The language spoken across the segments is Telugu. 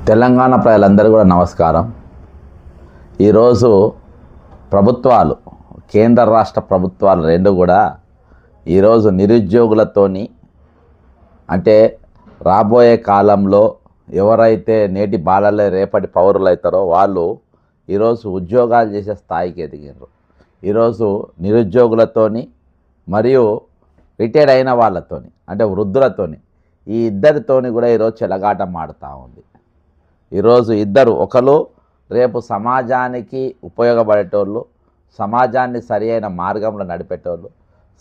తెలంగాణ ప్రజలందరూ కూడా నమస్కారం. ఈరోజు ప్రభుత్వాలు, కేంద్ర రాష్ట్ర ప్రభుత్వాలు రెండు కూడా ఈరోజు నిరుద్యోగులతోని, అంటే రాబోయే కాలంలో ఎవరైతే నేటి బాలలే రేపటి పౌరులు అవుతారో వాళ్ళు ఈరోజు ఉద్యోగాలు చేసే స్థాయికి ఎదిగారు. ఈరోజు నిరుద్యోగులతోని మరియు రిటైర్డ్ అయిన వాళ్ళతోని, అంటే వృద్ధులతోని, ఈ ఇద్దరితోని కూడా ఈరోజు చెలగాటం ఆడుతూ ఉంది. ఈరోజు ఇద్దరు, ఒకరు రేపు సమాజానికి ఉపయోగపడేటోళ్ళు, సమాజాన్ని సరి అయిన మార్గంలో నడిపేటోళ్ళు,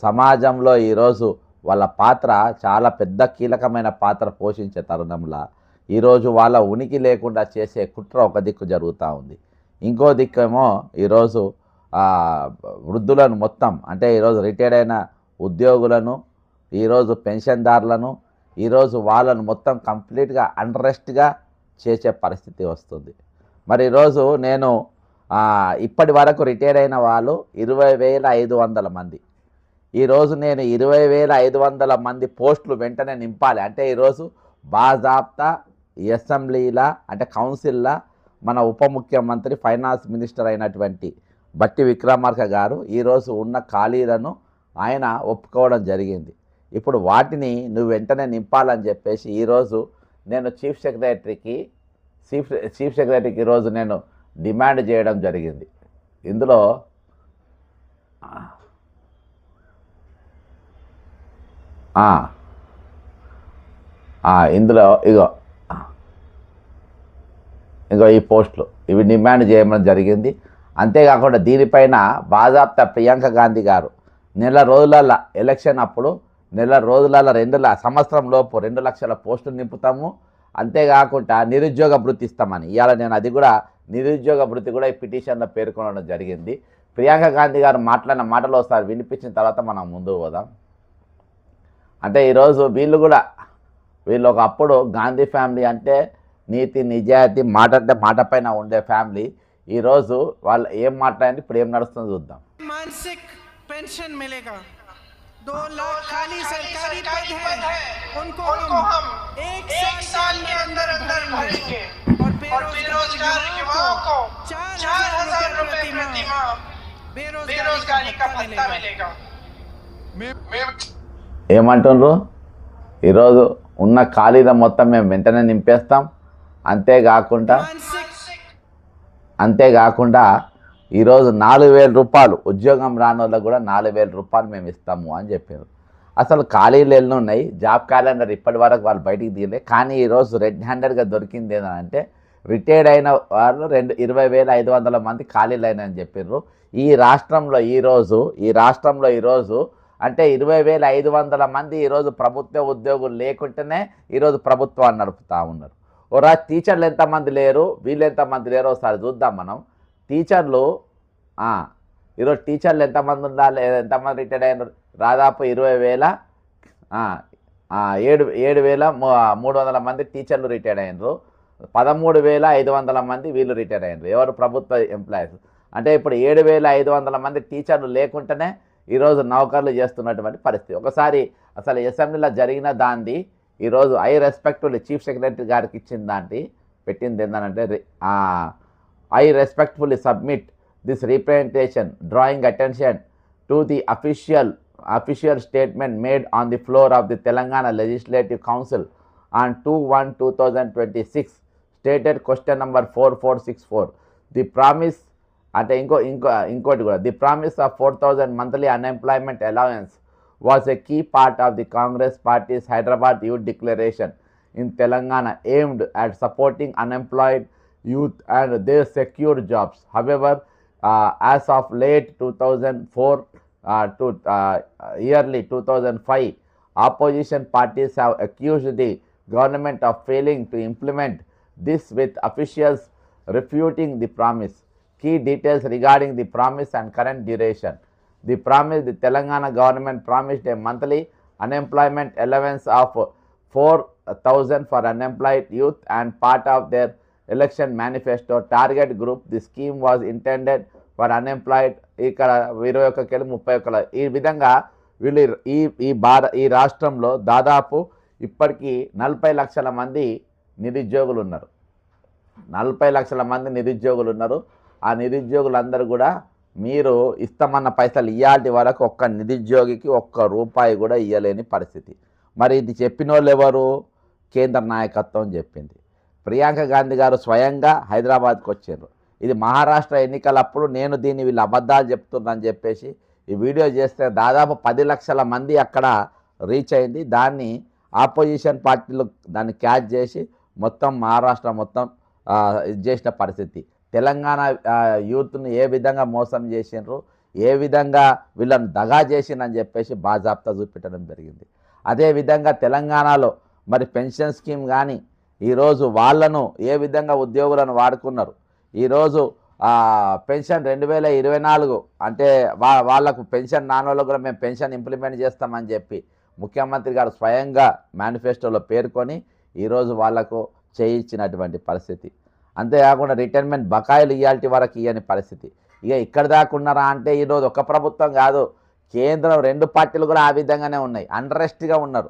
సమాజంలో ఈరోజు వాళ్ళ పాత్ర చాలా పెద్ద కీలకమైన పాత్ర పోషించే తరుణంలో ఈరోజు వాళ్ళ ఉనికి లేకుండా చేసే కుట్ర ఒక దిక్కు జరుగుతూ ఉంది. ఇంకో దిక్కేమో ఈరోజు వృద్ధులను మొత్తం, అంటే ఈరోజు రిటైర్డ్ అయిన ఉద్యోగులను, ఈరోజు పెన్షన్దారులను, ఈరోజు వాళ్ళను మొత్తం కంప్లీట్గా అన్రెస్ట్గా చేసే పరిస్థితి వస్తుంది. మరి ఈరోజు నేను ఇప్పటి వరకు రిటైర్ అయిన వాళ్ళు 20,500 మంది. ఈరోజు నేను 20,500 మంది పోస్టులు వెంటనే నింపాలి అంటే ఈరోజు బాజాబ్తా అసెంబ్లీలా, అంటే కౌన్సిల్లా మన ఉప ముఖ్యమంత్రి ఫైనాన్స్ మినిస్టర్ అయినటువంటి బట్టి విక్రమార్క గారు ఈరోజు ఉన్న ఖాళీలను ఆయన ఒప్పుకోవడం జరిగింది. ఇప్పుడు వాటిని నువ్వు వెంటనే నింపాలని చెప్పేసి ఈరోజు నేను చీఫ్ సెక్రటరీకి ఈరోజు నేను డిమాండ్ చేయడం జరిగింది. ఇందులో ఇగో ఈ పోస్టులు ఇవి డిమాండ్ చేయడం జరిగింది. అంతేకాకుండా దీనిపైన బాజాబ్తా ప్రియాంక గాంధీ గారు నెల రోజుల ఎలక్షన్ అప్పుడు సంవత్సరం లోపు 2 లక్షల పోస్టులు నింపుతాము, అంతేకాకుండా నిరుద్యోగ భృతి ఇస్తామని ఇవాళ నేను అది కూడా నిరుద్యోగ భృతి కూడా ఈ పిటిషన్లో పేర్కొనడం జరిగింది. ప్రియాంక గాంధీ గారు మాట్లాడిన మాటలు ఒకసారి వినిపించిన తర్వాత మనం ముందుకు పోదాం. అంటే ఈరోజు వీళ్ళు ఒకప్పుడు గాంధీ ఫ్యామిలీ అంటే నీతి నిజాయితీ, మాట అంటే మాట పైన ఉండే ఫ్యామిలీ. ఈరోజు వాళ్ళు ఏం మాట్లాడింది, ఇప్పుడు ఏం నడుస్తుందో చూద్దాం. मानसिक पेंशन मिलेगा, 2 लाख खाली सरकारी पद है, उनको हम एक साल के अंदर भरेंगे और बेरोजगार युवाओं को 4,000 रुपए प्रति माह बेरोजगारी का भत्ता मिलेगा. ఏమంటున్నారు? ఈరోజు ఉన్న ఖాళీల మొత్తం మేము వెంటనే నింపేస్తాం, అంతేకాకుండా ఈరోజు 4,000 రూపాయలు ఉద్యోగం రాని వాళ్ళకు కూడా 4,000 రూపాయలు మేము ఇస్తాము అని చెప్పారు. అసలు ఖాళీలు ఎన్ని ఉన్నాయి, జాబ్ క్యాలెండర్ ఇప్పటి వరకు వాళ్ళు బయటికి తీయలే. కానీ ఈరోజు రెడ్ హ్యాండెడ్గా దొరికింది ఏంటంటే రిటైర్డ్ అయిన వాళ్ళు 20,500 మంది ఖాళీలు అయినాయని చెప్పారు. ఈ రాష్ట్రంలో ఈరోజు అంటే 20,500 మంది ఈరోజు ప్రభుత్వ ఉద్యోగులు లేకుంటేనే ఈరోజు ప్రభుత్వాన్ని నడుపుతూ ఉన్నారు. ఓరా టీచర్లు ఎంతమంది లేరు, వీళ్ళు ఎంతమంది లేరు ఒకసారి చూద్దాం మనం. టీచర్లు ఈరోజు టీచర్లు ఎంతమంది ఉండాలి, ఎంతమంది రిటైర్డ్ అయినారు? దాదాపు 7,300 మంది టీచర్లు రిటైర్డ్ అయినారు, 13,500 మంది వీళ్ళు రిటైర్డ్ అయినారు. ఎవరు? ప్రభుత్వ ఎంప్లాయీస్. అంటే ఇప్పుడు 7,500 మంది టీచర్లు లేకుంటేనే ఈరోజు నౌకర్లు చేస్తున్నటువంటి పరిస్థితి. ఒకసారి అసలు అసెంబ్లీలో జరిగిన దాన్ని ఈరోజు రెస్పెక్ట్ఫుల్లీ చీఫ్ సెక్రటరీ గారికి ఇచ్చిన దాన్ని పెట్టింది ఏంటంటే I respectfully submit this representation drawing attention to the official statement made on the floor of the Telangana Legislative Council on 2/1/2026 stated question number 4464. The promise ఇంకోటి కూడా, the promise of 4,000 monthly unemployment allowance was a key part of the Congress Party's Hyderabad Youth Declaration in Telangana aimed at supporting unemployed youth and their secure jobs. However, as of late 2004 to early 2005, opposition parties have accused the government of failing to implement this, with officials refuting the promise. Key details regarding the promise and current duration. The Telangana government promised a monthly unemployment allowance of 4,000 for unemployed youth and part of their election manifesto target group. The scheme was intended for unemployed ఇక్కడ 21,31 ఈ విధంగా వీళ్ళు ఈ రాష్ట్రంలో దాదాపు ఇప్పటికీ 40 లక్షల మంది నిరుద్యోగులు ఉన్నారు. 40 లక్షల మంది నిరుద్యోగులు ఉన్నారు. ఆ నిరుద్యోగులందరూ కూడా మీరు ఇస్తామన్న పైసలు ఇయ్యాల్టి వరకు ఒక్క నిరుద్యోగికి ఒక్క రూపాయి కూడా ఇయ్యలేని పరిస్థితి. మరి ఇది చెప్పిన వాళ్ళు ఎవరు? కేంద్ర నాయకత్వం చెప్పింది. ప్రియాంక గాంధీ గారు స్వయంగా హైదరాబాద్కి వచ్చారు. ఇది మహారాష్ట్ర ఎన్నికలప్పుడు నేను దీన్ని వీళ్ళు అబద్ధాలు చెప్తున్నారని చెప్పేసి ఈ వీడియో చేస్తే దాదాపు 10 లక్షల మంది అక్కడ రీచ్ అయింది. దాన్ని ఆపోజిషన్ పార్టీలు దాన్ని క్యాచ్ చేసి మొత్తం మహారాష్ట్ర మొత్తం ఇది చేసిన పరిస్థితి. తెలంగాణ యూత్ను ఏ విధంగా మోసం చేసినారు, ఏ విధంగా వీళ్ళని దగా చేసిందని చెప్పేసి బాజాప్తా చూపెట్టడం జరిగింది. అదేవిధంగా తెలంగాణలో మరి పెన్షన్ స్కీమ్ కానీ ఈరోజు వాళ్ళను ఏ విధంగా ఉద్యోగులను వాడుకున్నారు. ఈరోజు పెన్షన్ 2024 అంటే వాళ్ళకు పెన్షన్ నాన్నోళ్ళకు కూడా మేము పెన్షన్ ఇంప్లిమెంట్ చేస్తామని చెప్పి ముఖ్యమంత్రి గారు స్వయంగా మేనిఫెస్టోలో పేర్కొని ఈరోజు వాళ్లకు చేయించినటువంటి పరిస్థితి. అంతేకాకుండా రిటైర్మెంట్ బకాయిలు ఇయ్యాల్టి వరకు ఇయ్యని పరిస్థితి. ఇక ఇక్కడ దాకా ఉన్నారా అంటే ఈరోజు ఒక ప్రభుత్వం కాదు, కేంద్రం 2 పార్టీలు కూడా ఆ విధంగానే ఉన్నాయి, అండరెస్ట్గా ఉన్నారు.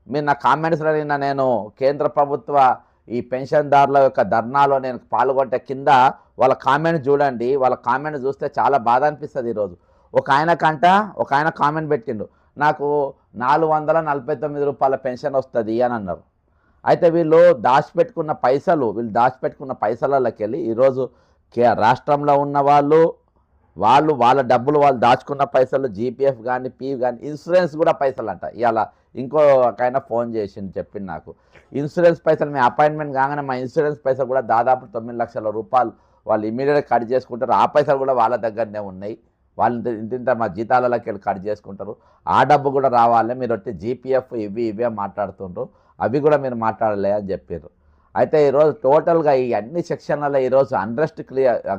మీరు నా కామెంట్స్లో నిన్న నేను కేంద్ర ప్రభుత్వ ఈ పెన్షన్దారుల యొక్క ధర్నాలో నేను పాల్గొంటే కింద వాళ్ళ కామెంట్ చూడండి. వాళ్ళ కామెంట్ చూస్తే చాలా బాధ అనిపిస్తుంది. ఈరోజు ఒక ఆయన కామెంట్ పెట్టిండు, నాకు 449 రూపాయల పెన్షన్ వస్తుంది అని అన్నారు. అయితే వీళ్ళు దాచిపెట్టుకున్న పైసలకి వెళ్ళి ఈరోజు రాష్ట్రంలో ఉన్న వాళ్ళ డబ్బులు వాళ్ళు దాచుకున్న పైసలు జీపీఎఫ్ కానీ పీఎఫ్ కానీ ఇన్సూరెన్స్ కూడా పైసలు అంట. ఇవాళ ఇంకొకైనా ఫోన్ చేసింది చెప్పింది నాకు, ఇన్సూరెన్స్ పైసలు మీ అపాయింట్మెంట్ కాగానే మా ఇన్సూరెన్స్ పైసలు కూడా దాదాపు 9 లక్షల రూపాయలు వాళ్ళు ఇమీడియట్గా కట్ చేసుకుంటారు. ఆ పైసలు కూడా వాళ్ళ దగ్గరనే ఉన్నాయి. వాళ్ళు ఇంత మా జీతాలకి వెళ్ళి కట్ చేసుకుంటారు. ఆ డబ్బు కూడా రావాలి, మీరు వచ్చి జీపీఎఫ్ ఇవే మాట్లాడుతుండ్రు, అవి కూడా మీరు మాట్లాడలే అని చెప్పారు. అయితే ఈరోజు టోటల్గా ఈ అన్ని సెక్షన్లలో ఈరోజు అన్రెస్ట్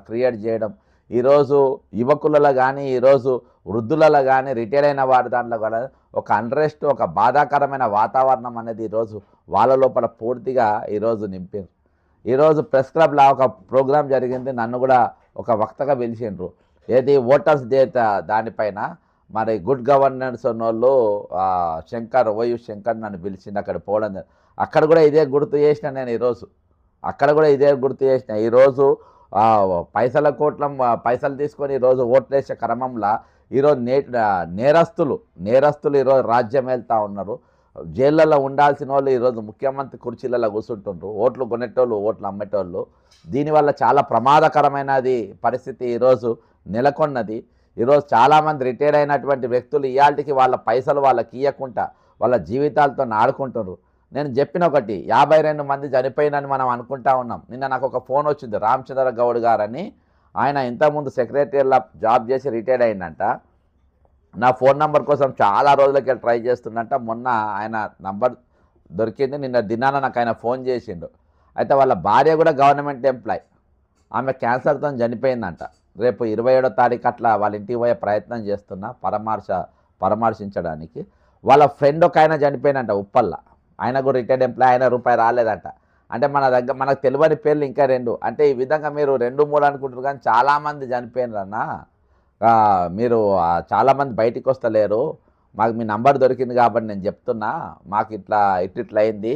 క్రియేట్ చేయడం, ఈరోజు యువకులలో కానీ ఈరోజు వృద్ధులలో కానీ రిటైర్ అయిన వారి దాంట్లో కూడా ఒక అన్రెస్ట్, ఒక బాధాకరమైన వాతావరణం అనేది ఈరోజు వాళ్ళ లోపల పూర్తిగా ఈరోజు నింపారు. ఈరోజు ప్రెస్ క్లబ్లో ఒక ప్రోగ్రాం జరిగింది, నన్ను కూడా ఒక వక్తగా పిలిచిండ్రు. ఏది ఓటర్స్ డే దానిపైన మరి గుడ్ గవర్నెన్స్ ఉన్నోళ్ళు ఓయూ శంకర్ నన్ను పిలిచింది. అక్కడ పోవడం, అక్కడ కూడా ఇదే గుర్తు చేసిన నేను ఈరోజు. ఈరోజు పైసల కోట్ల పైసలు తీసుకొని ఈరోజు ఓట్లేసే క్రమంలో ఈరోజు నేరస్తులు ఈరోజు రాజ్యం వెళ్తూ ఉన్నారు. జైళ్ళలో ఉండాల్సిన వాళ్ళు ఈరోజు ముఖ్యమంత్రి కుర్చీలలో కూర్చుంటుండ్రు, ఓట్లు కొనేటోళ్ళు ఓట్లు అమ్మేటోళ్ళు. దీనివల్ల చాలా ప్రమాదకరమైనది పరిస్థితి ఈరోజు నెలకొన్నది. ఈరోజు చాలామంది రిటైర్ అయినటువంటి వ్యక్తులు ఇయాల్టికి వాళ్ళ పైసలు వాళ్ళకి ఇవ్వకుండా వాళ్ళ జీవితాలతో ఆడుకుంటున్నారు. నేను చెప్పిన ఒకటి, 52 మంది చనిపోయినని మనం అనుకుంటా ఉన్నాం. నిన్న నాకు ఒక ఫోన్ వచ్చింది, రామచంద్ర గౌడ్ గారని, ఆయన ఇంతకుముందు సెక్రటరీలో జాబ్ చేసి రిటైర్డ్ అయిందంట. నా ఫోన్ నెంబర్ కోసం చాలా రోజులకి ట్రై చేస్తున్నట్ట. మొన్న ఆయన నంబర్ దొరికింది, నిన్న దినాన నాకు ఆయన ఫోన్ చేసిండు. అయితే వాళ్ళ భార్య కూడా గవర్నమెంట్ ఎంప్లాయ్, ఆమె క్యాన్సర్తో చనిపోయిందంట. రేపు 27వ తారీఖు అట్లా వాళ్ళ ఇంటికి పోయే ప్రయత్నం చేస్తున్నా పరామర్శించడానికి. వాళ్ళ ఫ్రెండ్ ఒక ఆయన చనిపోయినంట ఉప్పల్ల, ఆయన కూడా రిటైర్డ్ ఎంప్లాయ్, ఆయన రూపాయి రాలేదంట. అంటే మనకు తెలియని పేర్లు ఇంకా 2. అంటే ఈ విధంగా మీరు 2-3 అనుకుంటారు కానీ చాలామంది చనిపోయినరన్నా. మీరు చాలామంది బయటికి వస్తలేరు. మాకు మీ నంబర్ దొరికింది కాబట్టి నేను చెప్తున్నా, మాకు ఇట్లా అయింది,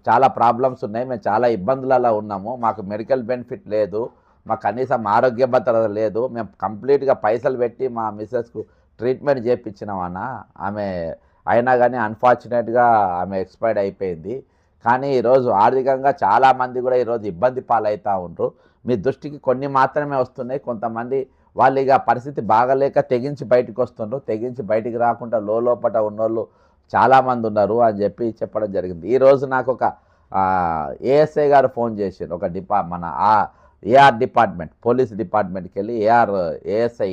చాలా ప్రాబ్లమ్స్ ఉన్నాయి, మేము చాలా ఇబ్బందులలో ఉన్నాము, మాకు మెడికల్ బెనిఫిట్ లేదు, మాకు కనీసం ఆరోగ్య భద్రత లేదు, మేము కంప్లీట్గా పైసలు పెట్టి మా మిస్సెస్కు ట్రీట్మెంట్ చేయించినామన్నా. ఆమె అయినా కానీ అన్ఫార్చునేట్గా ఆమె ఎక్స్పైర్డ్ అయిపోయింది. కానీ ఈరోజు ఆర్థికంగా చాలామంది కూడా ఈరోజు ఇబ్బంది పాలవుతూ ఉంటారు. మీ దృష్టికి కొన్ని మాత్రమే వస్తున్నాయి. కొంతమంది వాళ్ళు ఇక పరిస్థితి బాగలేక తెగించి బయటకు వస్తుండ్రు, తెగించి బయటికి రాకుండా లోపట ఉన్నోళ్ళు చాలామంది ఉన్నారు అని చెప్పడం జరిగింది. ఈరోజు నాకు ఒక ఏఎస్ఐ గారు ఫోన్ చేశారు, ఒక మన ఏఆర్ డిపార్ట్మెంట్, పోలీస్ డిపార్ట్మెంట్కి వెళ్ళి ఏఎస్ఐ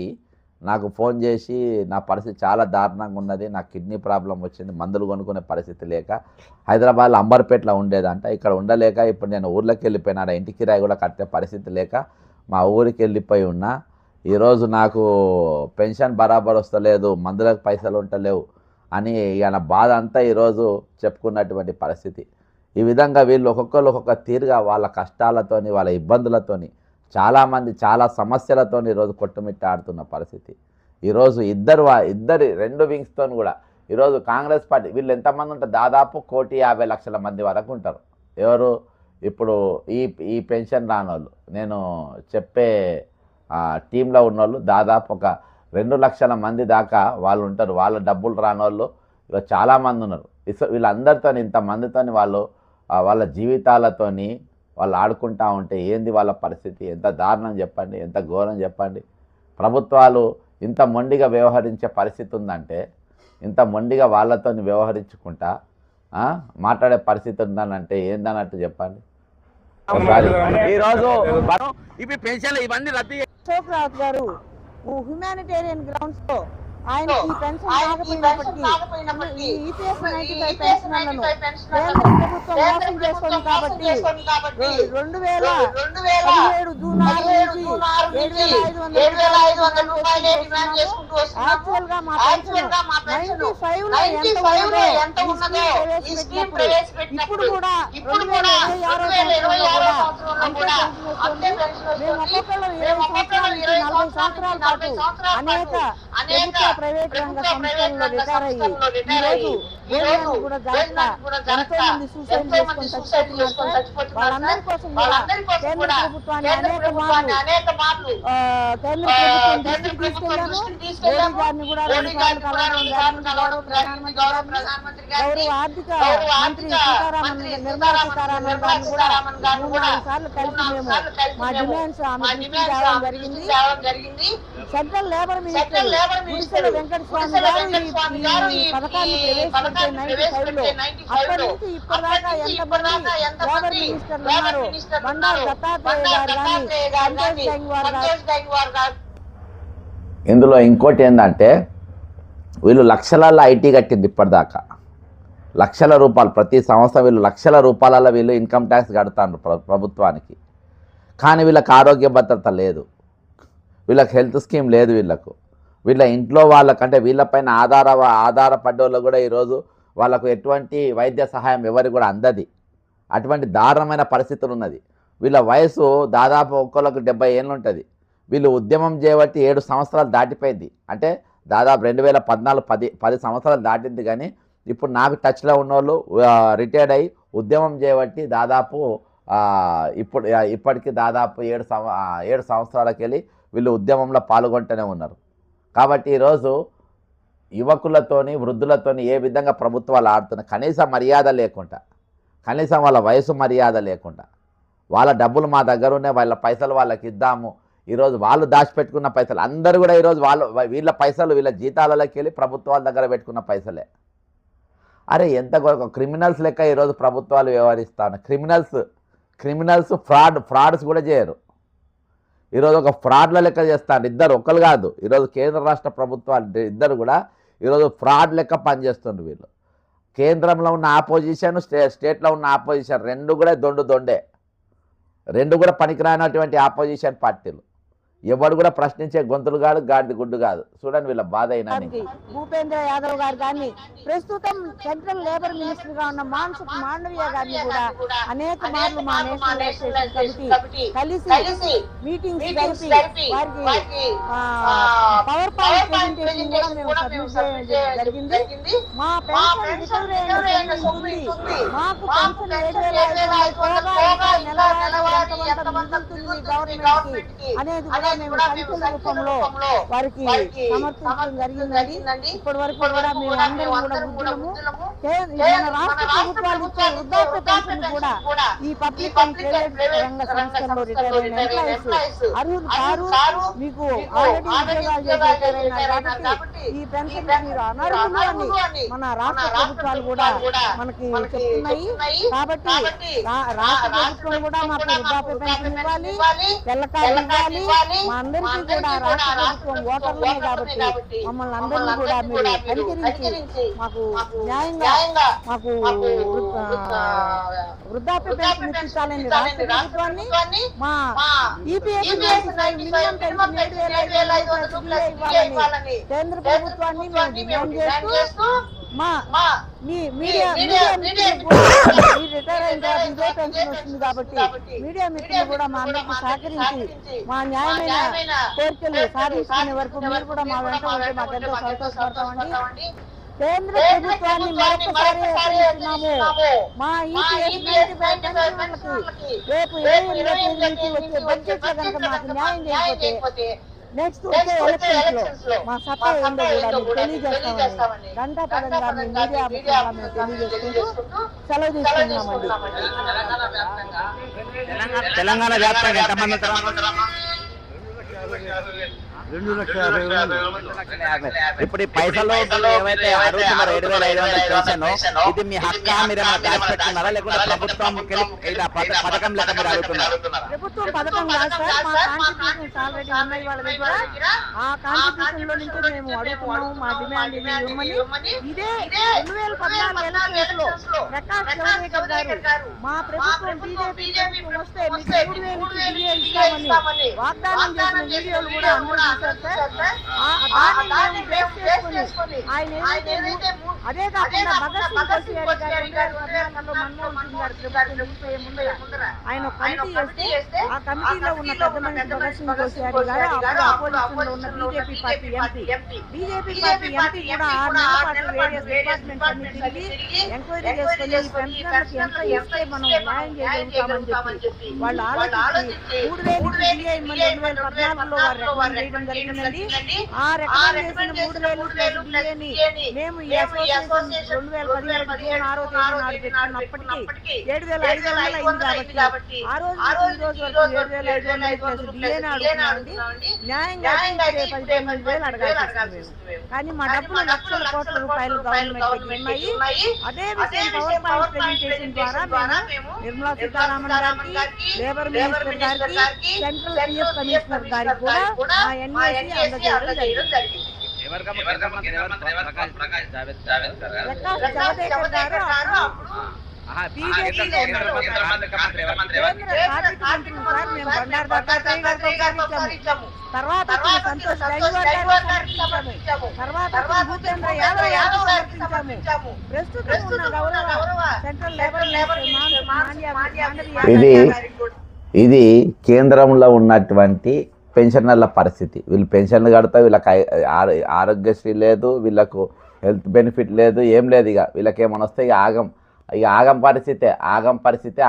నాకు ఫోన్ చేసి నా పరిస్థితి చాలా దారుణంగా ఉన్నది, నాకు కిడ్నీ ప్రాబ్లం వచ్చింది, మందులు కొనుక్కునే పరిస్థితి లేక హైదరాబాద్లో అంబర్పేటలో ఉండేదంట, ఇక్కడ ఉండలేక ఇప్పుడు నేను ఊర్లోకి వెళ్ళిపోయినా, ఇంటి కిరాయి కూడా కట్టే పరిస్థితి లేక మా ఊరికి వెళ్ళిపోయి ఉన్నా. ఈరోజు నాకు పెన్షన్ బరాబర్ వస్తలేదు, మందులకు పైసలు ఉండలేవు అని ఈయన బాధ అంతా ఈరోజు చెప్పుకున్నటువంటి పరిస్థితి. ఈ విధంగా వీళ్ళు ఒక్కొక్కరు ఒక్కొక్క తీరుగా వాళ్ళ కష్టాలతోని వాళ్ళ ఇబ్బందులతోని చాలామంది చాలా సమస్యలతో ఈరోజు కొట్టుమిట్టాడుతున్న పరిస్థితి. ఈరోజు ఇద్దరు 2 వింగ్స్తో కూడా ఈరోజు కాంగ్రెస్ పార్టీ వీళ్ళు ఎంతమంది ఉంటారు, దాదాపు 1,50,00,000 మంది వరకు ఉంటారు. ఎవరు ఇప్పుడు ఈ ఈ పెన్షన్ రానోళ్ళు నేను చెప్పే టీంలో ఉన్నోళ్ళు దాదాపు ఒక 2 లక్షల మంది దాకా వాళ్ళు ఉంటారు. వాళ్ళ డబ్బులు రానోళ్ళు ఇలా చాలామంది ఉన్నారు. వీళ్ళందరితో ఇంతమందితో వాళ్ళు వాళ్ళ జీవితాలతోని వాళ్ళు ఆడుకుంటూ ఉంటే ఏంది వాళ్ళ పరిస్థితి? ఎంత దారుణం చెప్పండి, ఎంత ఘోరం చెప్పండి. ప్రభుత్వాలు ఇంత మొండిగా వ్యవహరించే పరిస్థితి ఉందంటే, ఇంత మొండిగా వాళ్ళతో వ్యవహరించుకుంటా మాట్లాడే పరిస్థితి ఉందనంటే ఏందన్నట్టు చెప్పండి. ఈరోజు ఇవి పెన్షన్లు ఇవన్నీ రద్దు అశోక్ రావు గారు హ్యుమానిటేరియన్ గ్రౌండ్స్ లో ఆయనకి పెన్షన్ రాకపోయినప్పటికీ ఈపీఎస్ 95 పెన్షన్లను కేంద్ర ప్రభుత్వం మోసం చేస్తుంది కాబట్టి 2017 జూన్ 6 నుంచి 7,500 రూపాయలు డిమాండ్ చేసుకుంటూ వస్తున్నాము. యాక్చువల్ గా మా పెన్షన్ 95 లో ఎంత ఉన్నదో ఈ స్కీమ్ ప్రవేశపెట్టినప్పుడు ఇప్పుడు కూడా 2026 సంవత్సరంలో కూడా అంతే పెన్షన్ వస్తుంది. మేము ఒక్కొక్కరు 20 సంవత్సరాల పాటు అనేక ప్రైవేట్ రంగ సంస్థల్లో రిటైర్ అయ్యి ఈరోజు కూడా ఎంతో మంది సూసైడ్ చేసుకొని చచ్చిపోతున్నారు. వాళ్ళందరి కోసం కేంద్ర ప్రభుత్వాన్ని అనేక మార్లు కేంద్ర ప్రభుత్వం దృష్టికి తీసుకెళ్లాము. మోడీ గారిని కూడా 2 సార్లు కలవడం జరిగింది. ప్రధానమంత్రి గారిని, గౌరవ ఆర్థిక మంత్రి నిర్మలా సీతారామన్ గారిని కూడా 3-4 సార్లు కలిసి మేము మా డిమాండ్స్ ఆమె దృష్టికి తేవడం జరిగింది. సెంట్రల్ లేబర్ మినిస్టర్ గుడిసెల వెంకటస్వామి గారు ఈ పథకాన్ని ప్రవేశపెట్టే 95 లో అప్పటి నుంచి ఇప్పటిదాకా ఎంతమంది లేబర్ మినిస్టర్లు ఉన్నారు? బండారు దత్తాత్రేయ గారు కానీ, సంతోష్ గంగ్వార్ గారు. ఇందులో ఇంకోటి ఏంటంటే వీళ్ళు లక్షలలో ఐటీ కట్టింది ఇప్పటిదాకా. లక్షల రూపాయలు ప్రతి సంవత్సరం వీళ్ళు లక్షల రూపాయలలో వీళ్ళు ఇన్కమ్ ట్యాక్స్ కడతారు ప్రభుత్వానికి. కానీ వీళ్ళకి ఆరోగ్య భద్రత లేదు, వీళ్ళకి హెల్త్ స్కీమ్ లేదు. వీళ్ళ ఇంట్లో వాళ్ళకంటే వీళ్ళపైన ఆధారపడ్డోళ్ళు కూడా ఈరోజు వాళ్ళకు ఎటువంటి వైద్య సహాయం ఎవరికి కూడా అందది. అటువంటి దారుణమైన పరిస్థితులు ఉన్నది. వీళ్ళ వయసు దాదాపు ఒక్కొక్కరికి 70 ఏళ్ళు ఉంటుంది. వీళ్ళు ఉద్యమం చేయబట్టి 7 సంవత్సరాలు దాటిపోయింది. అంటే దాదాపు 2014 10 సంవత్సరాలు దాటింది. కానీ ఇప్పుడు నాకు టచ్లో ఉన్నోళ్ళు రిటైర్డ్ అయ్యి ఉద్యమం చేయబట్టి దాదాపు ఇప్పటికి దాదాపు 7 సంవత్సరాలకి వెళ్ళి వీళ్ళు ఉద్యమంలో పాల్గొంటూనే ఉన్నారు. కాబట్టి ఈరోజు యువకులతోని వృద్ధులతోని ఏ విధంగా ప్రభుత్వాలు ఆడుతున్నాయి, కనీస మర్యాద లేకుండా, కనీసం వాళ్ళ వయసు మర్యాద లేకుండా, వాళ్ళ డబ్బులు మా దగ్గర ఉన్నాయి, వాళ్ళ పైసలు వాళ్ళకి ఇద్దాము. ఈరోజు వాళ్ళు దాచిపెట్టుకున్న పైసలు అందరూ కూడా ఈరోజు వీళ్ళ పైసలు వీళ్ళ జీతాలలోకి వెళ్ళి ప్రభుత్వాల దగ్గర పెట్టుకున్న పైసలే. అరే ఎంత క్రిమినల్స్ లెక్క ఈరోజు ప్రభుత్వాలు వ్యవహరిస్తాను. క్రిమినల్స్ ఫ్రాడ్స్ కూడా చేయరు. ఈరోజు ఒక ఫ్రాడ్ల లెక్క చేస్తాను. ఒకరు కాదు, ఈరోజు కేంద్ర రాష్ట్ర ప్రభుత్వాలు ఇద్దరు కూడా ఈరోజు ఫ్రాడ్ లెక్క పనిచేస్తుండ్రు. వీళ్ళు కేంద్రంలో ఉన్న ఆపోజిషన్, స్టేట్లో ఉన్న ఆపోజిషన్ రెండు కూడా దొండే, రెండు కూడా పనికిరానటువంటి ఆపోజిషన్ పార్టీలు. ఎవడు కూడా ప్రశ్నించే గొంతులు కాదు, గాడిది గుడ్డు కాదు. చూడండి వీళ్ళ బాధ అయినా. భూపేంద్ర యాదవ్ గారు కానీ, ప్రస్తుతం సెంట్రల్ లేబర్ మినిస్టర్ గా ఉన్న మాన్సుఖ్ మాండవీయ గారిని కూడా అనేక మార్లు మా నేషనల్ కమిటీ కలిసి మీటింగ్స్ జరిపి వారికి పవర్ పాయింట్ ప్రెజెంటేషన్ కూడా మేము సబ్మిట్ చేయడం జరిగింది. మా పెన్షన్ రికవరీ సొమ్ము మాకు పెన్షన్ 7,500 గవర్నమెంట్ కి అనేది కూడా మేము సంఖ్యల రూపంలో వారికి సమర్పించడం జరిగిందండి. ఇప్పటి వరకు కూడా మేము అందరం కూడా ఉద్యమము మన రాష్ట్ర ప్రభుత్వాలు ఇచ్చే వృద్ధాప్య పెన్షన్ కూడా ఈ పబ్లిక్ అండ్ ప్రైవేట్ రంగ సంస్థల్లో రిటైర్ అయిన ఎంప్లాయీస్ అర్హులు కారు, మీకు ఆల్రెడీ ఉద్యోగాలు చేశారు కాబట్టి ఈ పెన్షన్ మీరు అనర్హులు అని మన రాష్ట్ర ప్రభుత్వాలు కూడా మనకి చెప్తున్నాయి. కాబట్టి రాష్ట్ర ప్రభుత్వం కూడా మాకు వృద్ధాప్య పెన్షన్ ఇవ్వాలి, తెల్ల కార్డు ఇవ్వాలి. మా అందరికీ కూడా రాష్ట్ర ప్రభుత్వం ఓటర్లే కాబట్టి మమ్మల్ని అందరినీ కూడా మీరు కనికరించి మాకు న్యాయంగా మాకు వృద్ధాప్య పెన్షన్ ఇప్పించాలని రాష్ట్ర ప్రభుత్వాన్ని మా ఈపీఎస్ మినిమం పెన్షన్ 7,500 ఇవ్వాలని కేంద్ర ప్రభుత్వాన్ని మేము డిమాండ్ చేస్తూ మీడియా రిటైర్ అయిన తర్వాత ఇదే పెన్షన్ వస్తుంది కాబట్టి మీడియా మిత్రులు కూడా మా అందరికీ సహకరించి మా న్యాయమైన కోరికలు సాధించుకునే వరకు మీరు కూడా మా వెంట ఉంటే మాకెంతో సంతోషపడతామండి. కేంద్ర ప్రభుత్వాన్ని మరొకసారి హెచ్చరిస్తున్నాము. మా EPS 95 పెన్షన్లకి రేపు 28వ తేదీ వచ్చే బడ్జెట్ లో కనుక మాకు న్యాయం చేయకపోతే నెక్స్ట్ వచ్చే ఎలక్షన్స్ లో మా సత్తా ఏందో కూడా మీకు తెలియజేస్తామని గంటాపరంగా మీ మీడియా ముఖ్యంగా మేము తెలియజేసుకుంటూ సెలవు తీసుకుంటున్నామండి. తెలంగాణ వ్యాప్తంగా ఎంతమంది ఇప్పుడు ఈ పైసలు ఏవైతే అడుగుతున్నారో 7,500 పెన్షన్, ఇది మీ హక్కు మీరు ఏమైనా దాచి పెట్టుకున్నారా లేకుంటే ప్రభుత్వం పథకం లెక్క మీరు అడుగుతున్నారు? ప్రభుత్వం పథకం కాదు సార్, మా కాన్స్టిట్యూషన్స్ ఆల్రెడీ ఉన్నాయి వాళ్ళ దగ్గర. ఆ కాన్స్టిట్యూషన్ లో నుంచి మేము అడుగుతున్నాము, మా డిమాండ్ ఇది ఇవ్వమని. ఇదే 2014 ఎలక్షన్స్ లో ప్రకాష్ జవదేకర్ గారు మా ప్రభుత్వం బీజేపీ వస్తే మీకు 3,000 ఇస్తామని వాగ్దానం చేసిన వీడియోలు కూడా అందరూ చూశారు సార్. దాన్ని మేము బేస్ చేసుకొని ఆయన ఏదైతే అదే కాకుండా భగత్ సింగ్ కోశ్యారి గారు 2014లో మన్మోహన్ సింగ్ గారు ప్రభుత్వం వెళ్ళిపోయే ముందర ఆయన కమిటీ చేస్తే ఆ కమిటీలో ఉన్న పెద్ద మనిషి భగత్ సింగ్ కోశ్యారి గారు అప్పుడు అపోజిషన్ లో ఉన్న బీజేపీ పార్టీ ఎంపీ కూడా 6 నెలల పాటు వేరియస్ డిపార్ట్మెంట్స్ అన్ని తిరిగి ఎంక్వైరీ చేసుకుని ఈ పెన్షనర్లకు ఎంత ఇస్తే మనం న్యాయం చేయగలుగుతామని చెప్పి వాళ్ళు ఆలోచించి 3,000 ఇవ్వమని 2014లో వారు రికమెండ్ చేయడం జరిగిందండి. ఆ రికమెండ్ చేసిన 3,000 డిఏని మేము ఈ అసోసియేషన్ 2017 జూన్ 6వ తేదీ నాడు పెట్టినప్పటికీ 7,500 అయింది కాబట్టి ఆ రోజు ఈ రోజు వరకు 7,500 ప్లస్ డిఏని అడుగుతున్నామండి. న్యాయంగా 15,000 అడగాల్సి వస్తుంది. కానీ మా డబ్బులు లక్షల కోట్ల రూపాయలు గవర్నమెంట్ ఉన్నాయి. అదే విషయం పవర్ పాయింట్ ప్రెజెంటేషన్ ద్వారా మేము నిర్మలా సీతారామన్ గారికి, లేబర్ మినిస్టర్ గారికి, సెంట్రల్ PF కమిషనర్ గారికి కూడా మా NAC అందజేయడం జరిగింది. ప్రకాష్ జవదేకర్ గారు తర్వాత సంతోష్ తర్వాత భూపేంద్ర యాదవ్ సమర్పించాము. ప్రస్తుతం ఉన్న గౌరవ సెంట్రల్ లేబర్ ఇది కేంద్రంలో ఉన్నటువంటి పెన్షనర్ల పరిస్థితి. వీళ్ళు పెన్షన్లు కడతా, వీళ్ళకి ఆరోగ్యశ్రీ లేదు, వీళ్ళకు హెల్త్ బెనిఫిట్ లేదు, ఏం లేదు. ఇక వీళ్ళకి ఏమైనా వస్తే ఆగం పరిస్థితి